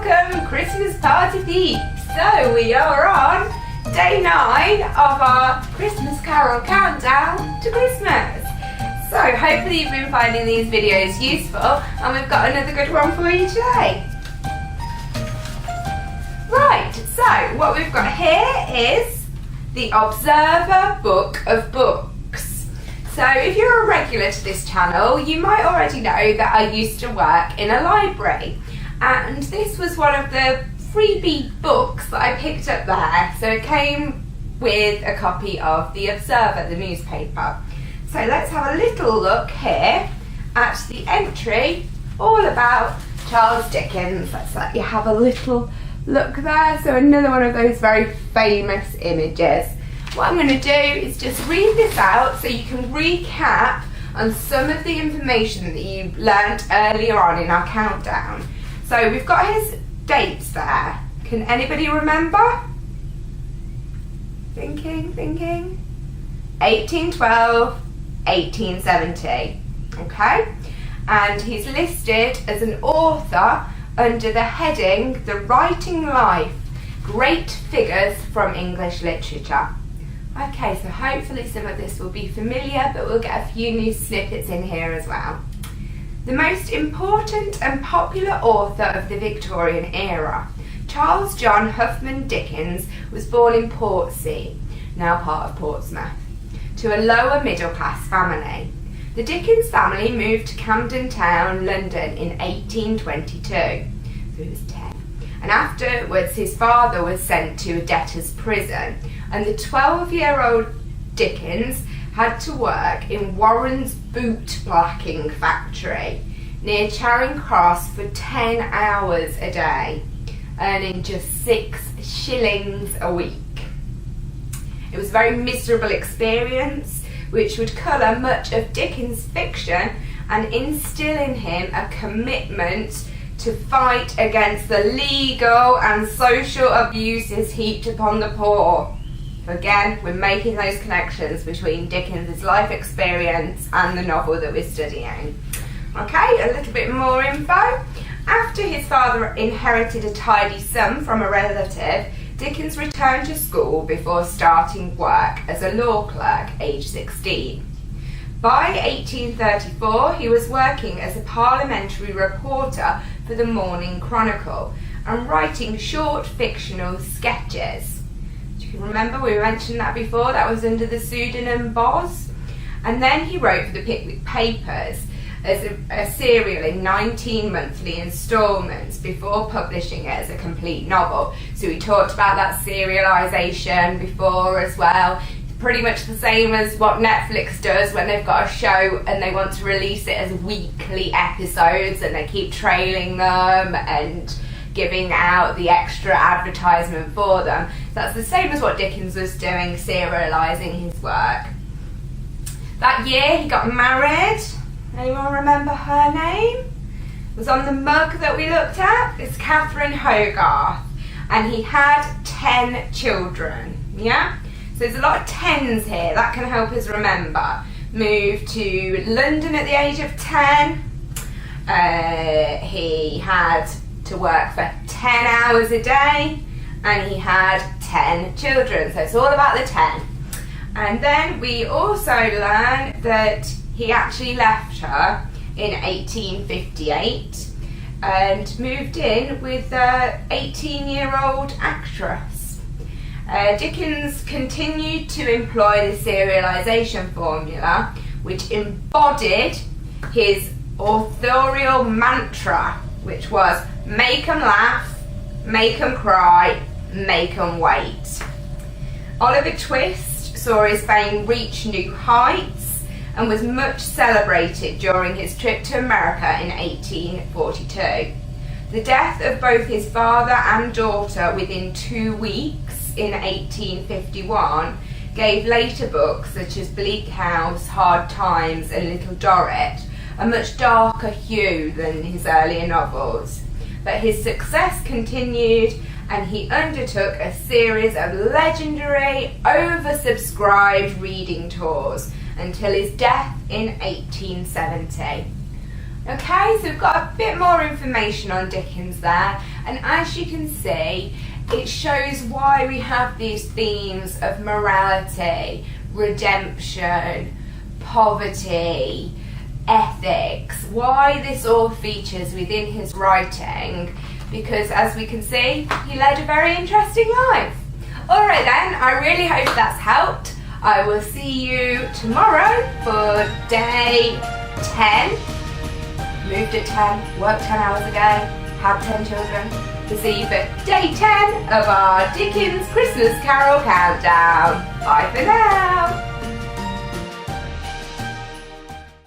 welcome Christmas party peeps. So we are on day 9 of our Christmas Carol countdown to Christmas. So hopefully you've been finding these videos useful and we've got another good one for you today. Right, so what we've got here is the Observer Book of Books. So if you're a regular to this channel, you might already know that I used to work in a library, and this was one of the freebie books that I picked up there. So it came with a copy of the Observer, the newspaper. So let's have a little look here at the entry all about Charles Dickens. Let's let you have a little look there. So another one of those very famous images. What I'm going to do is just read this out so you can recap on some of the information that you learnt earlier on in our countdown. So we've got his dates there. Can anybody remember? Thinking. 1812, 1870. Okay? And he's listed as an author under the heading, The Writing Life, Great Figures from English Literature. Okay, so hopefully some of this will be familiar, but we'll get a few new snippets in here as well. The most important and popular author of the Victorian era, Charles John Huffman Dickens, was born in Portsea, now part of Portsmouth, to a lower middle class family. The Dickens family moved to Camden Town, London in 1822, so he was 10. And afterwards his father was sent to a debtor's prison, and the 12-year-old Dickens had to work in Warren's boot blacking factory near Charing Cross for 10 hours a day, earning just 6 shillings a week. It was a very miserable experience which would colour much of Dickens' fiction and instill in him a commitment to fight against the legal and social abuses heaped upon the poor. Again, we're making those connections between Dickens' life experience and the novel that we're studying. Okay, a little bit more info. After his father inherited a tidy sum from a relative, Dickens returned to school before starting work as a law clerk, aged 16. By 1834, he was working as a parliamentary reporter for the Morning Chronicle and writing short fictional sketches. Remember, we mentioned that before, that was under the pseudonym Boz. And then he wrote for the Pickwick Papers as a serial in 19 monthly instalments before publishing it as a complete novel. So we talked about that serialisation before as well. It's pretty much the same as what Netflix does when they've got a show and they want to release it as weekly episodes, and they keep trailing them and giving out the extra advertisement for them. That's the same as what Dickens was doing, serialising his work. That year he got married. Anyone remember her name? It was on the mug that we looked at. It's Catherine Hogarth. And he had 10 children. Yeah? So there's a lot of 10s here. That can help us remember. Moved to London at the age of 10. He had to work for 10 hours a day, and he had 10 children, so it's all about the 10. And then we also learn that he actually left her in 1858 and moved in with an 18-year-old actress. Dickens continued to employ the serialisation formula, which embodied his authorial mantra, which was make 'em laugh, make 'em cry, make 'em wait. Oliver Twist saw his fame reach new heights and was much celebrated during his trip to America in 1842. The death of both his father and daughter within 2 weeks in 1851 gave later books such as Bleak House, Hard Times and Little Dorrit a much darker hue than his earlier novels. But his success continued, and he undertook a series of legendary, oversubscribed reading tours until his death in 1870. Okay, so we've got a bit more information on Dickens there, and as you can see, it shows why we have these themes of morality, redemption, poverty, ethics, why this all features within his writing, because as we can see, he led a very interesting life. Alright then, I really hope that's helped. I will see you tomorrow for day 10. Moved at 10, worked 10 hours a day, had 10 children. To see you for day 10 of our Dickens Christmas Carol countdown. Bye for now.